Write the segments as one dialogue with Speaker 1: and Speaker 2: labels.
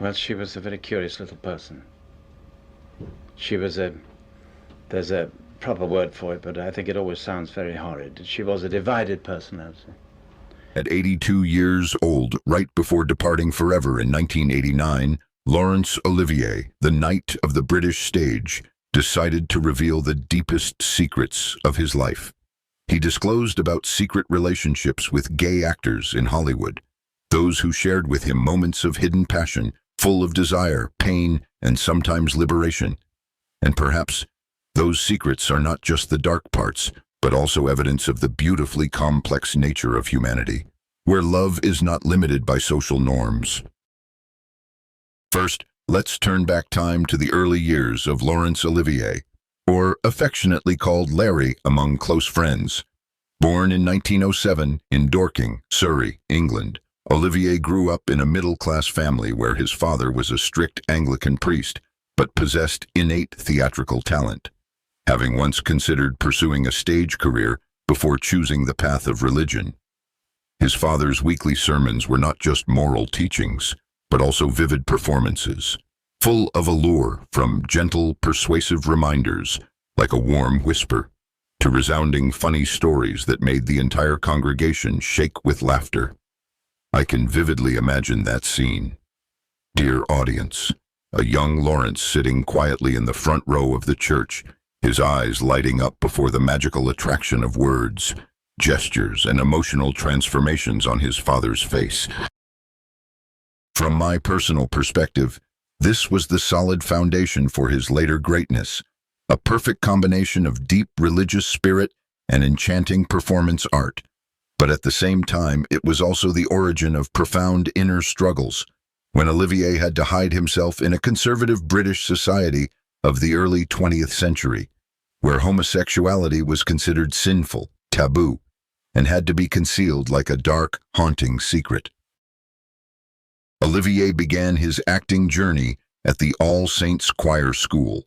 Speaker 1: Well, she was a very curious little person. There's a proper word for it, but I think it always sounds very horrid. She was a divided personality.
Speaker 2: At 82 years old, right before departing forever in 1989, Laurence Olivier, the knight of the British stage, decided to reveal the deepest secrets of his life. He disclosed about secret relationships with gay actors in Hollywood, those who shared with him moments of hidden passion, full of desire, pain, and sometimes liberation. And perhaps those secrets are not just the dark parts, but also evidence of the beautifully complex nature of humanity, where love is not limited by social norms. First, let's turn back time to the early years of Laurence Olivier, or affectionately called Larry among close friends. Born in 1907 in Dorking, Surrey, England, Olivier grew up in a middle-class family where his father was a strict Anglican priest, but possessed innate theatrical talent, having once considered pursuing a stage career before choosing the path of religion. His father's weekly sermons were not just moral teachings, but also vivid performances, full of allure, from gentle, persuasive reminders, like a warm whisper, to resounding funny stories that made the entire congregation shake with laughter. I can vividly imagine that scene. Dear audience, a young Laurence sitting quietly in the front row of the church, his eyes lighting up before the magical attraction of words, gestures, and emotional transformations on his father's face. From my personal perspective, this was the solid foundation for his later greatness, a perfect combination of deep religious spirit and enchanting performance art. But at the same time, it was also the origin of profound inner struggles, when Olivier had to hide himself in a conservative British society of the early 20th century, where homosexuality was considered sinful, taboo, and had to be concealed like a dark, haunting secret. Olivier began his acting journey at the All Saints Choir School,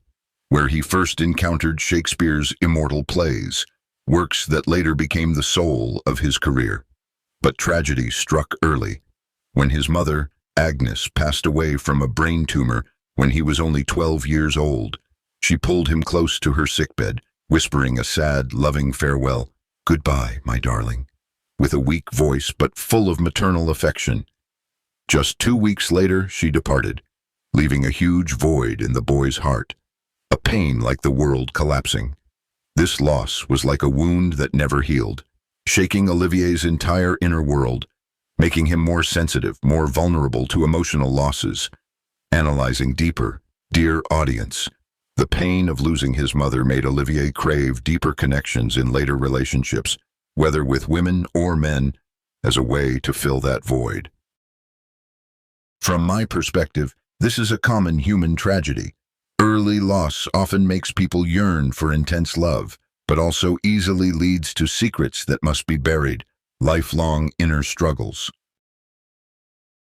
Speaker 2: where he first encountered Shakespeare's immortal plays, works that later became the soul of his career. But tragedy struck early, when his mother, Agnes, passed away from a brain tumor when he was only 12 years old. She pulled him close to her sickbed, whispering a sad, loving farewell, "Goodbye, my darling," with a weak voice but full of maternal affection. Just 2 weeks later, she departed, leaving a huge void in the boy's heart, a pain like the world collapsing. This loss was like a wound that never healed, shaking Olivier's entire inner world, making him more sensitive, more vulnerable to emotional losses. Analyzing deeper, dear audience, the pain of losing his mother made Olivier crave deeper connections in later relationships, whether with women or men, as a way to fill that void. From my perspective, this is a common human tragedy. Early loss often makes people yearn for intense love, but also easily leads to secrets that must be buried, lifelong inner struggles.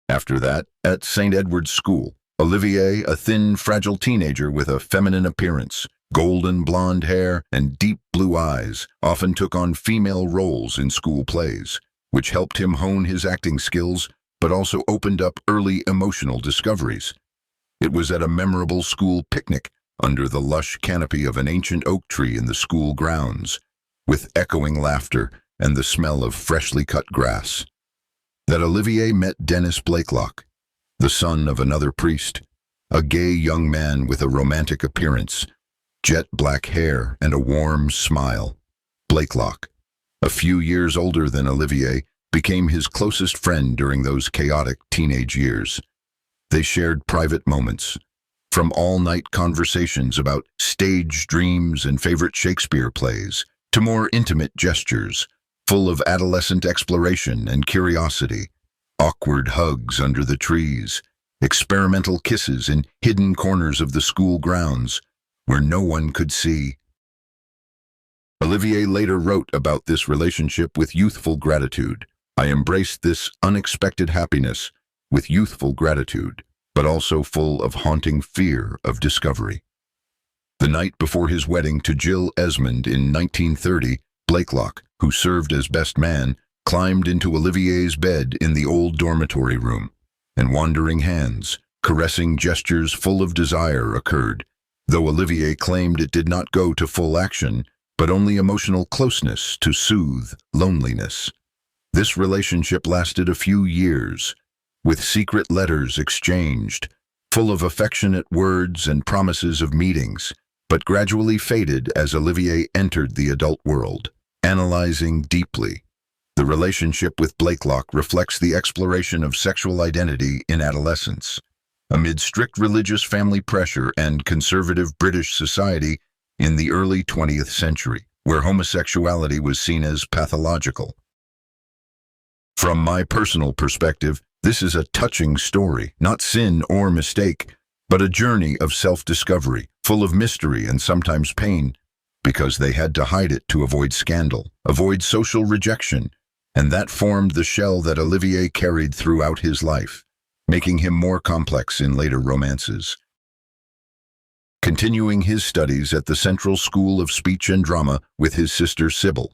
Speaker 2: After that, at St. Edward's School, Olivier, a thin, fragile teenager with a feminine appearance, golden blonde hair, and deep blue eyes, often took on female roles in school plays, which helped him hone his acting skills, but also opened up early emotional discoveries. It was at a memorable school picnic under the lush canopy of an ancient oak tree in the school grounds, with echoing laughter and the smell of freshly cut grass, that Olivier met Denys Blakelock, the son of another priest, a gay young man with a romantic appearance, jet black hair, and a warm smile. Blakelock, a few years older than Olivier, became his closest friend during those chaotic teenage years. They shared private moments, from all-night conversations about stage dreams and favorite Shakespeare plays, to more intimate gestures, full of adolescent exploration and curiosity, awkward hugs under the trees, experimental kisses in hidden corners of the school grounds, where no one could see. Olivier later wrote about this relationship with youthful gratitude. "I embraced this unexpected happiness with youthful gratitude, but also full of haunting fear of discovery." The night before his wedding to Jill Esmond in 1930, Blakelock, who served as best man, climbed into Olivier's bed in the old dormitory room, and wandering hands, Caressing gestures full of desire occurred, though Olivier claimed it did not go to full action, but only emotional closeness to soothe loneliness. This relationship lasted a few years, with secret letters exchanged, full of affectionate words and promises of meetings, but gradually faded as Olivier entered the adult world. Analyzing deeply, the relationship with Blakelock reflects the exploration of sexual identity in adolescence. Amid strict religious family pressure and conservative British society in the early 20th century, where homosexuality was seen as pathological. From my personal perspective, this is a touching story, not sin or mistake, but a journey of self-discovery, full of mystery and sometimes pain, because they had to hide it to avoid scandal, avoid social rejection, and that formed the shell that Olivier carried throughout his life, making him more complex in later romances. Continuing his studies at the Central School of Speech and Drama with his sister Sybil,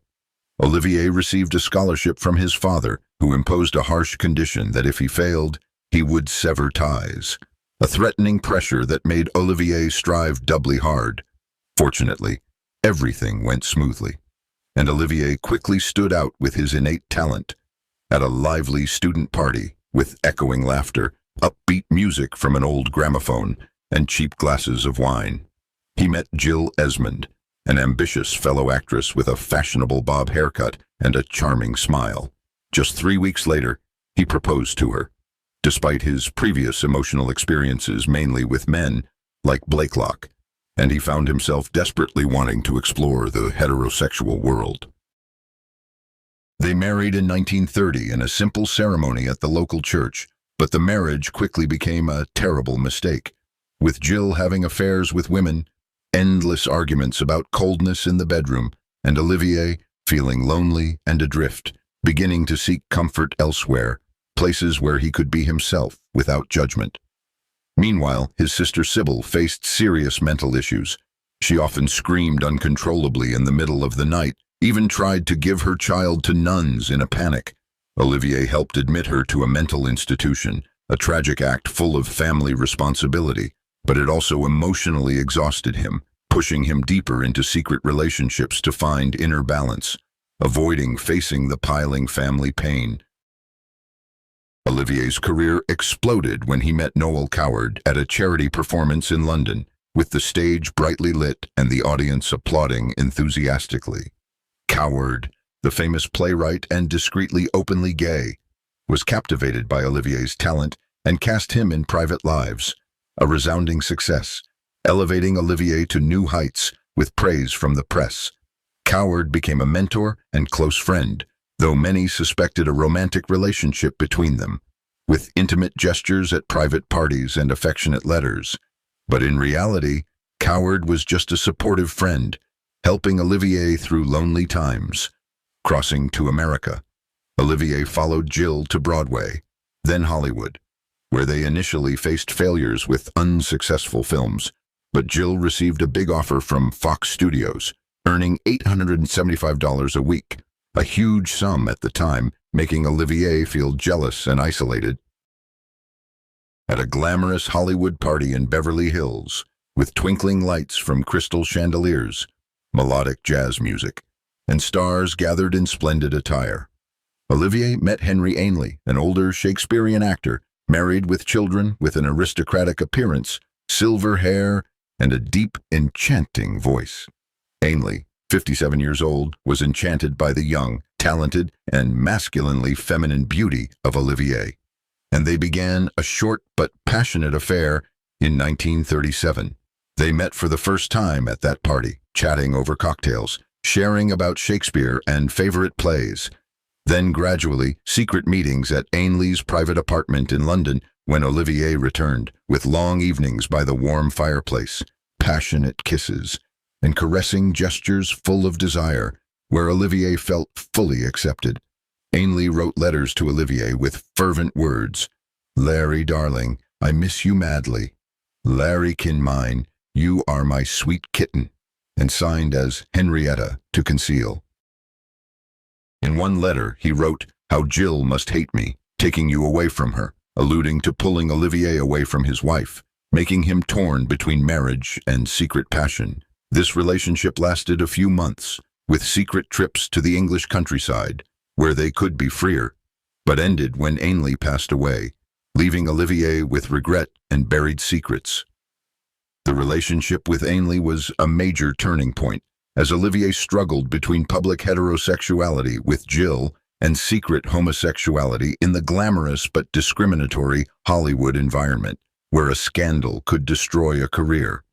Speaker 2: Olivier received a scholarship from his father, who imposed a harsh condition that if he failed, he would sever ties, a threatening pressure that made Olivier strive doubly hard. Fortunately, everything went smoothly, and Olivier quickly stood out with his innate talent. At a lively student party, with echoing laughter, upbeat music from an old gramophone, and cheap glasses of wine, he met Jill Esmond, an ambitious fellow actress with a fashionable bob haircut and a charming smile. Just 3 weeks later, he proposed to her, despite his previous emotional experiences mainly with men like Blakelock, and he found himself desperately wanting to explore the heterosexual world. They married in 1930 in a simple ceremony at the local church, but the marriage quickly became a terrible mistake, with Jill having affairs with women, endless arguments about coldness in the bedroom, and Olivier feeling lonely and adrift, beginning to seek comfort elsewhere, places where he could be himself without judgment. Meanwhile, his sister Sybil faced serious mental issues. She often screamed uncontrollably in the middle of the night, even tried to give her child to nuns in a panic. Olivier helped admit her to a mental institution, a tragic act full of family responsibility, but it also emotionally exhausted him, pushing him deeper into secret relationships to find inner balance, avoiding facing the piling family pain. Olivier's career exploded when he met Noel Coward at a charity performance in London, with the stage brightly lit and the audience applauding enthusiastically. Coward, the famous playwright and discreetly openly gay, was captivated by Olivier's talent and cast him in Private Lives, a resounding success, elevating Olivier to new heights with praise from the press. Coward became a mentor and close friend, though many suspected a romantic relationship between them, with intimate gestures at private parties and affectionate letters. But in reality, Coward was just a supportive friend, helping Olivier through lonely times. Crossing to America, Olivier followed Jill to Broadway, then Hollywood, where they initially faced failures with unsuccessful films, but Jill received a big offer from Fox Studios, earning $875 a week, a huge sum at the time, making Olivier feel jealous and isolated. At a glamorous Hollywood party in Beverly Hills, with twinkling lights from crystal chandeliers, melodic jazz music, and stars gathered in splendid attire, Olivier met Henry Ainley, an older Shakespearean actor, married with children with an aristocratic appearance, silver hair, and a deep, enchanting voice. Ainley, 57 years old, was enchanted by the young, talented, and masculinely feminine beauty of Olivier, and they began a short but passionate affair in 1937. They met for the first time at that party, chatting over cocktails, sharing about Shakespeare and favorite plays. Then gradually, secret meetings at Ainley's private apartment in London when Olivier returned, with long evenings by the warm fireplace, passionate kisses, and caressing gestures full of desire, where Olivier felt fully accepted. Ainley wrote letters to Olivier with fervent words. "Larry, darling, I miss you madly. Larrykin mine, you are my sweet kitten," and signed as Henrietta to conceal. In one letter, he wrote, "How Jill must hate me, taking you away from her, alluding to pulling Olivier away from his wife, making him torn between marriage and secret passion. This relationship lasted a few months, with secret trips to the English countryside, where they could be freer, but ended when Ainley passed away, leaving Olivier with regret and buried secrets. The relationship with Ainley was a major turning point, as Olivier struggled between public heterosexuality with Jill and secret homosexuality in the glamorous but discriminatory Hollywood environment, where a scandal could destroy a career.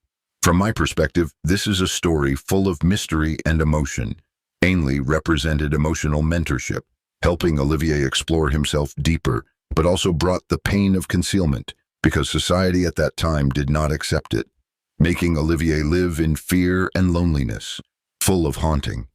Speaker 2: From my perspective, this is a story full of mystery and emotion. Ainley represented emotional mentorship, helping Olivier explore himself deeper, but also brought the pain of concealment, because society at that time did not accept it, making Olivier live in fear and loneliness, full of haunting.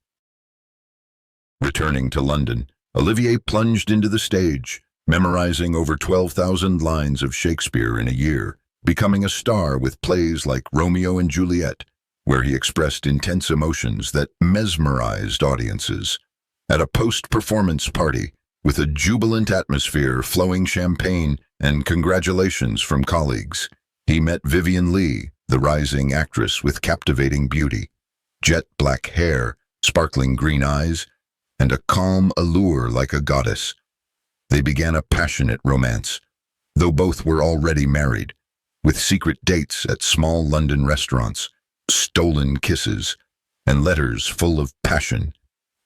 Speaker 2: Returning to London, Olivier plunged into the stage, memorizing over 12,000 lines of Shakespeare in a year, becoming a star with plays like Romeo and Juliet, where he expressed intense emotions that mesmerized audiences. At a post-performance party, with a jubilant atmosphere, flowing champagne, and congratulations from colleagues, he met Vivien Leigh, the rising actress with captivating beauty, jet black hair, sparkling green eyes, and a calm allure like a goddess. They began a passionate romance, though both were already married, with secret dates at small London restaurants, stolen kisses, and letters full of passion.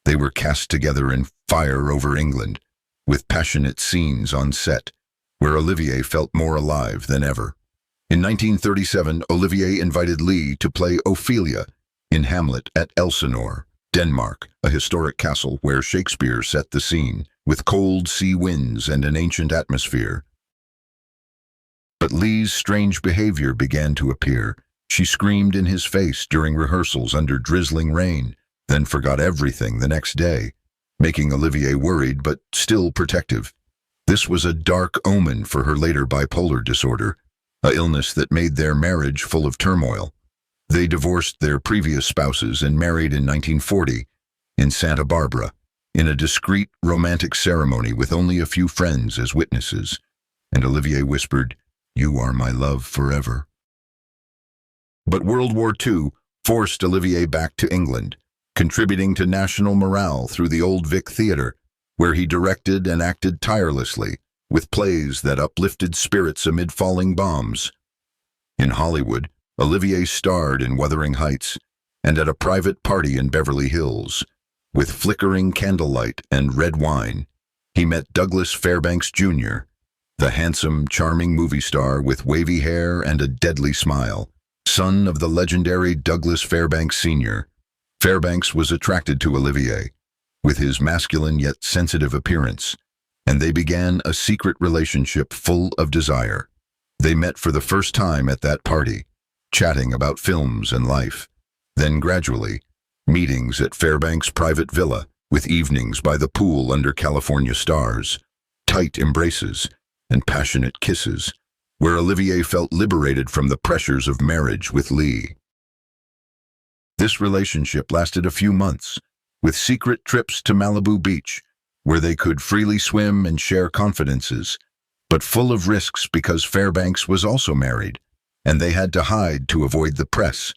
Speaker 2: They were cast together in Fire Over England, with passionate scenes on set, where Olivier felt more alive than ever. In 1937, Olivier invited Leigh to play Ophelia in Hamlet at Elsinore, Denmark, a historic castle where Shakespeare set the scene, with cold sea winds and an ancient atmosphere. But Leigh's strange behavior began to appear. She screamed in his face during rehearsals under drizzling rain, then forgot everything the next day, making Olivier worried but still protective. This was a dark omen for her later bipolar disorder, an illness that made their marriage full of turmoil. They divorced their previous spouses and married in 1940 in Santa Barbara, in a discreet romantic ceremony with only a few friends as witnesses, and Olivier whispered, "You are my love forever." But World War II forced Olivier back to England, contributing to national morale through the Old Vic Theatre, where he directed and acted tirelessly, with plays that uplifted spirits amid falling bombs. In Hollywood, Olivier starred in Wuthering Heights and at a private party in Beverly Hills. With flickering candlelight and red wine, he met Douglas Fairbanks Jr., the handsome, charming movie star with wavy hair and a deadly smile, son of the legendary Douglas Fairbanks Sr. Fairbanks was attracted to Olivier, with his masculine yet sensitive appearance, and they began a secret relationship full of desire. They met for the first time at that party, chatting about films and life. Then gradually, meetings at Fairbanks' private villa, with evenings by the pool under California stars, tight embraces, and passionate kisses, where Olivier felt liberated from the pressures of marriage with Leigh. This relationship lasted a few months, with secret trips to Malibu Beach, where they could freely swim and share confidences, but full of risks because Fairbanks was also married, and they had to hide to avoid the press.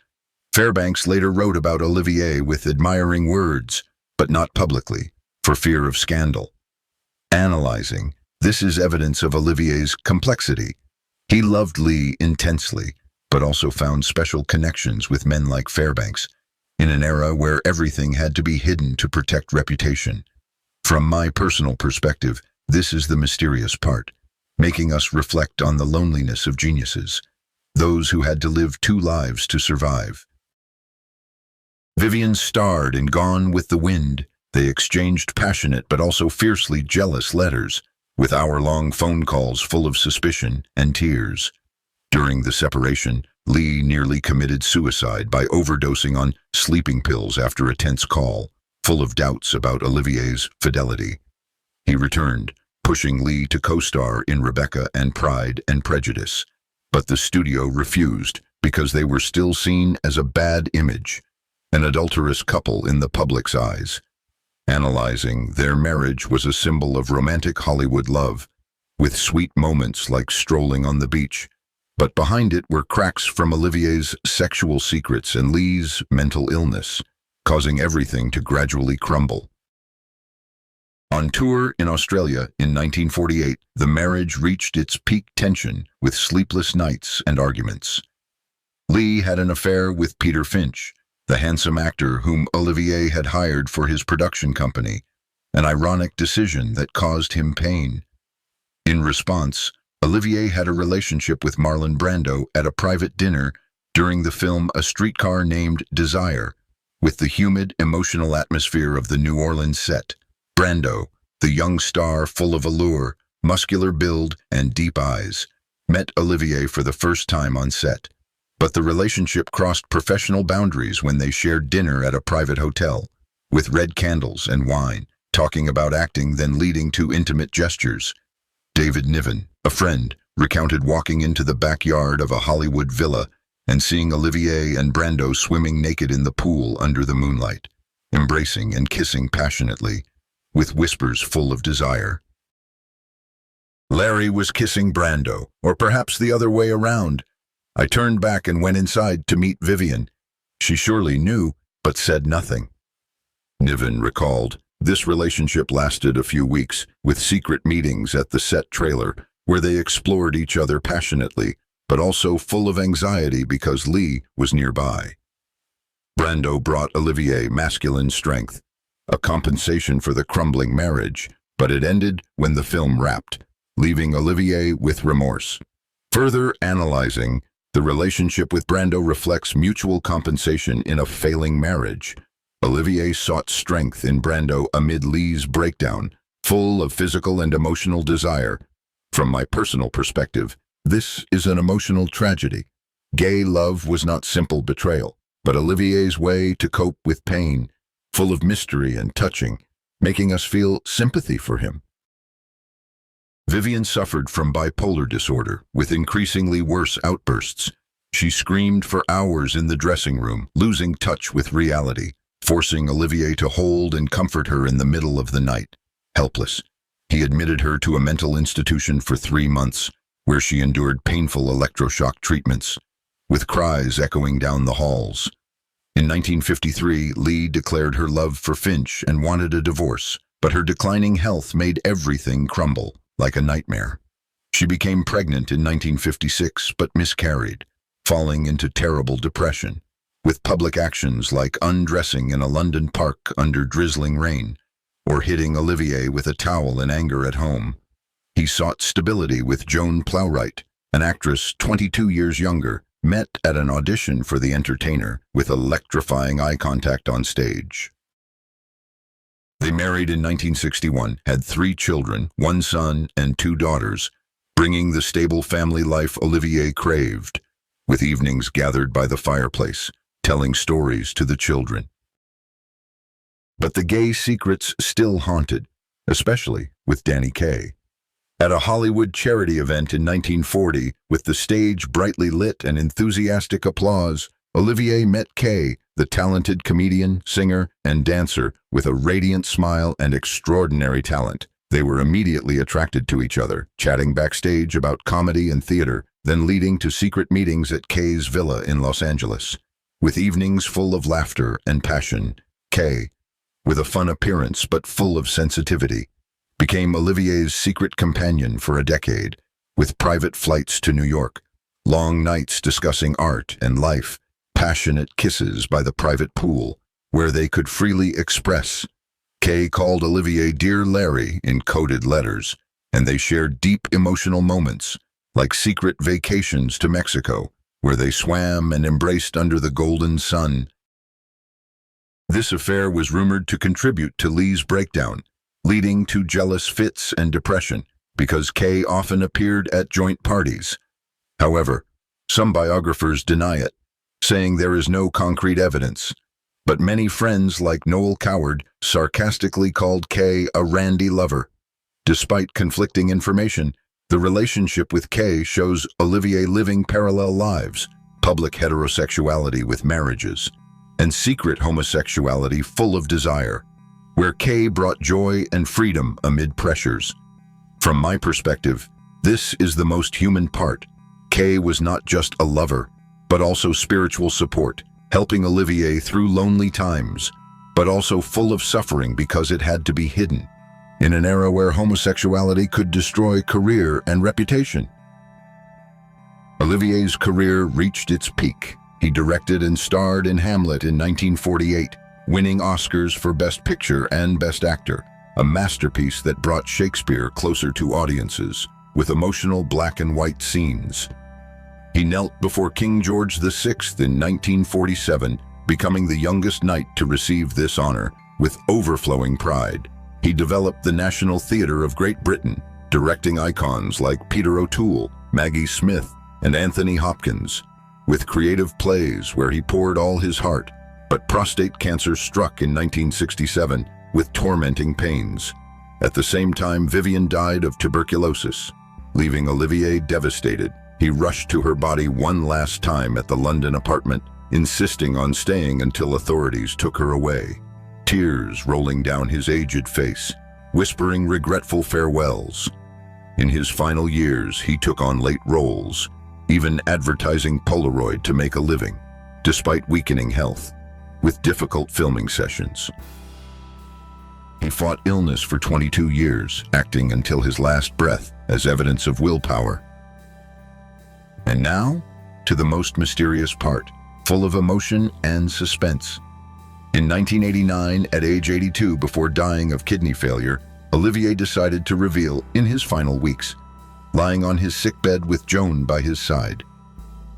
Speaker 2: Fairbanks later wrote about Olivier with admiring words, but not publicly, for fear of scandal. Analyzing, this is evidence of Olivier's complexity. He loved Leigh intensely, but also found special connections with men like Fairbanks, in an era where everything had to be hidden to protect reputation. From my personal perspective, this is the mysterious part, making us reflect on the loneliness of geniuses, those who had to live two lives to survive. Vivien starred in Gone with the Wind. They exchanged passionate but also fiercely jealous letters, with hour-long phone calls full of suspicion and tears. During the separation, Leigh nearly committed suicide by overdosing on sleeping pills after a tense call, full of doubts about Olivier's fidelity. He returned, pushing Leigh to co-star in Rebecca and Pride and Prejudice, but the studio refused because they were still seen as a bad image, an adulterous couple in the public's eyes. Analyzing, their marriage was a symbol of romantic Hollywood love, with sweet moments like strolling on the beach. But behind it were cracks from Olivier's sexual secrets and Leigh's mental illness, causing everything to gradually crumble. On tour in Australia in 1948, the marriage reached its peak tension with sleepless nights and arguments. Leigh had an affair with Peter Finch, the handsome actor whom Olivier had hired for his production company, an ironic decision that caused him pain. In response, Olivier had a relationship with Marlon Brando at a private dinner during the film A Streetcar Named Desire, with the humid, emotional atmosphere of the New Orleans set. Brando, the young star full of allure, muscular build, and deep eyes, met Olivier for the first time on set. But the relationship crossed professional boundaries when they shared dinner at a private hotel, with red candles and wine, talking about acting then leading to intimate gestures. David Niven, a friend, recounted walking into the backyard of a Hollywood villa and seeing Olivier and Brando swimming naked in the pool under the moonlight, embracing and kissing passionately, with whispers full of desire. Larry was kissing Brando, or perhaps the other way around. I turned back and went inside to meet Vivien. She surely knew, but said nothing. Niven recalled, this relationship lasted a few weeks, with secret meetings at the set trailer, where they explored each other passionately, but also full of anxiety because Leigh was nearby. Brando brought Olivier masculine strength, a compensation for the crumbling marriage, but it ended when the film wrapped, leaving Olivier with remorse. Further analyzing, the relationship with Brando reflects mutual compensation in a failing marriage. Olivier sought strength in Brando amid Leigh's breakdown, full of physical and emotional desire. From my personal perspective, this is an emotional tragedy. Gay love was not simple betrayal, but Olivier's way to cope with pain, full of mystery and touching, making us feel sympathy for him. Vivien suffered from bipolar disorder, with increasingly worse outbursts. She screamed for hours in the dressing room, losing touch with reality, forcing Olivier to hold and comfort her in the middle of the night. Helpless, he admitted her to a mental institution for 3 months, where she endured painful electroshock treatments, with cries echoing down the halls. In 1953, Leigh declared her love for Finch and wanted a divorce, but her declining health made everything crumble, like a nightmare. She became pregnant in 1956, but miscarried, falling into terrible depression, with public actions like undressing in a London park under drizzling rain, or hitting Olivier with a towel in anger at home. He sought stability with Joan Plowright, an actress 22 years younger, met at an audition for The Entertainer with electrifying eye contact on stage. They married in 1961, had 3 children, 1 son and 2 daughters, bringing the stable family life Olivier craved, with evenings gathered by the fireplace, telling stories to the children. But the gay secrets still haunted, especially with Danny Kaye. At a Hollywood charity event in 1940, with the stage brightly lit and enthusiastic applause, Olivier met Kaye, the talented comedian, singer, and dancer, with a radiant smile and extraordinary talent. They were immediately attracted to each other, chatting backstage about comedy and theater, then leading to secret meetings at Kaye's villa in Los Angeles. With evenings full of laughter and passion, Kaye, with a fun appearance but full of sensitivity, became Olivier's secret companion for a decade, with private flights to New York, long nights discussing art and life, passionate kisses by the private pool, where they could freely express. Kaye called Olivier Dear Larry in coded letters, and they shared deep emotional moments, like secret vacations to Mexico, where they swam and embraced under the golden sun. This affair was rumored to contribute to Leigh's breakdown, leading to jealous fits and depression, because Kaye often appeared at joint parties. However, some biographers deny it, saying there is no concrete evidence. But many friends like Noel Coward sarcastically called Kaye a randy lover. Despite conflicting information, the relationship with Kaye shows Olivier living parallel lives, public heterosexuality with marriages, and secret homosexuality full of desire, where Kaye brought joy and freedom amid pressures. From my perspective, This is the most human part. Kaye was not just a lover, but also spiritual support, helping Olivier through lonely times, but also full of suffering because it had to be hidden, in an era where homosexuality could destroy career and reputation. Olivier's career reached its peak. He directed and starred in Hamlet in 1948, winning Oscars for Best Picture and Best Actor, a masterpiece that brought Shakespeare closer to audiences, with emotional black and white scenes. He knelt before King George VI in 1947, becoming the youngest knight to receive this honor, with overflowing pride. He developed the National Theatre of Great Britain, directing icons like Peter O'Toole, Maggie Smith, and Anthony Hopkins, with creative plays where he poured all his heart. But prostate cancer struck in 1967 with tormenting pains. At the same time, Vivien died of tuberculosis, leaving Olivier devastated. He rushed to her body one last time at the London apartment, insisting on staying until authorities took her away, tears rolling down his aged face, whispering regretful farewells. In his final years, he took on late roles, even advertising Polaroid to make a living, despite weakening health, with difficult filming sessions. He fought illness for 22 years, acting until his last breath as evidence of willpower. And now, to the most mysterious part, full of emotion and suspense. In 1989, at age 82, before dying of kidney failure, Olivier decided to reveal in his final weeks, lying on his sickbed with Joan by his side.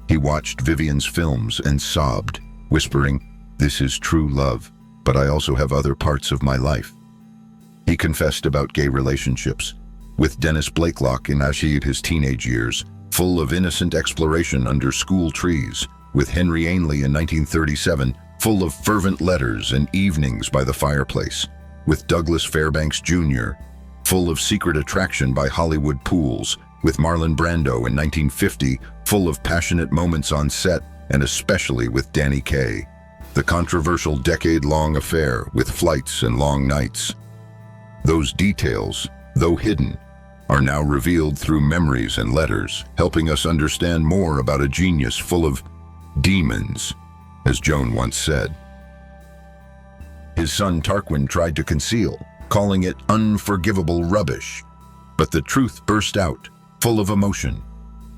Speaker 2: He watched Vivien's films and sobbed, whispering, "This is true love, but I also have other parts of my life." He confessed about gay relationships, with Denys Blakelock in his teenage years, full of innocent exploration under school trees, with Henry Ainley in 1937, full of fervent letters and evenings by the fireplace, with Douglas Fairbanks Jr., full of secret attraction by Hollywood pools, with Marlon Brando in 1950, full of passionate moments on set, and especially with Danny Kaye, the controversial decade-long affair with flights and long nights. Those details, though hidden, are now revealed through memories and letters, helping us understand more about a genius full of demons, as Joan once said. His son Tarquin tried to conceal, calling it unforgivable rubbish, but the truth burst out, full of emotion.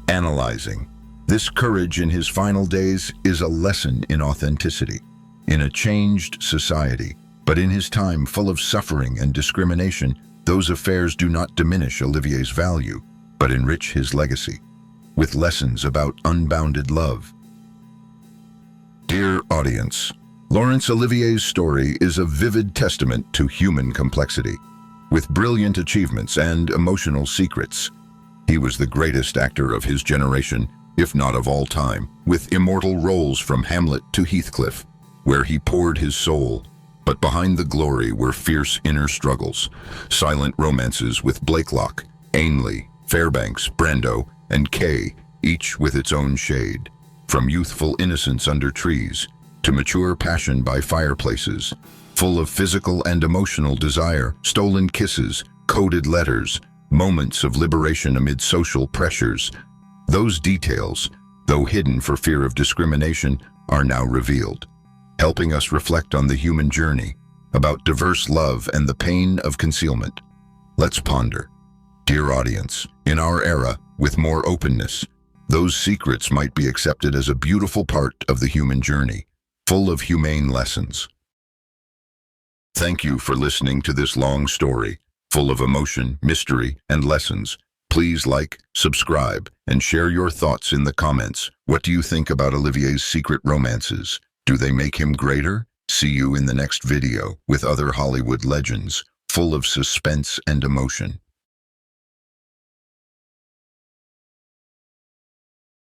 Speaker 2: Analyzing this courage in his final days is a lesson in authenticity, in a changed society, but in his time full of suffering and discrimination, those affairs do not diminish Olivier's value, but enrich his legacy, with lessons about unbounded love. Dear audience, Laurence Olivier's story is a vivid testament to human complexity, with brilliant achievements and emotional secrets. He was the greatest actor of his generation, if not of all time, with immortal roles from Hamlet to Heathcliff, where he poured his soul. But behind the glory were fierce inner struggles, silent romances with Blakelock, Ainley, Fairbanks, Brando, and Kaye, each with its own shade. From youthful innocence under trees, to mature passion by fireplaces, full of physical and emotional desire, stolen kisses, coded letters, moments of liberation amid social pressures. Those details, though hidden for fear of discrimination, are now revealed, helping us reflect on the human journey, about diverse love and the pain of concealment. Let's ponder. Dear audience, in our era, with more openness, those secrets might be accepted as a beautiful part of the human journey, full of humane lessons. Thank you for listening to this long story, full of emotion, mystery, and lessons. Please like, subscribe, and share your thoughts in the comments. What do you think about Olivier's secret romances? Do they make him greater? See you in the next video with other Hollywood legends, full of suspense and emotion.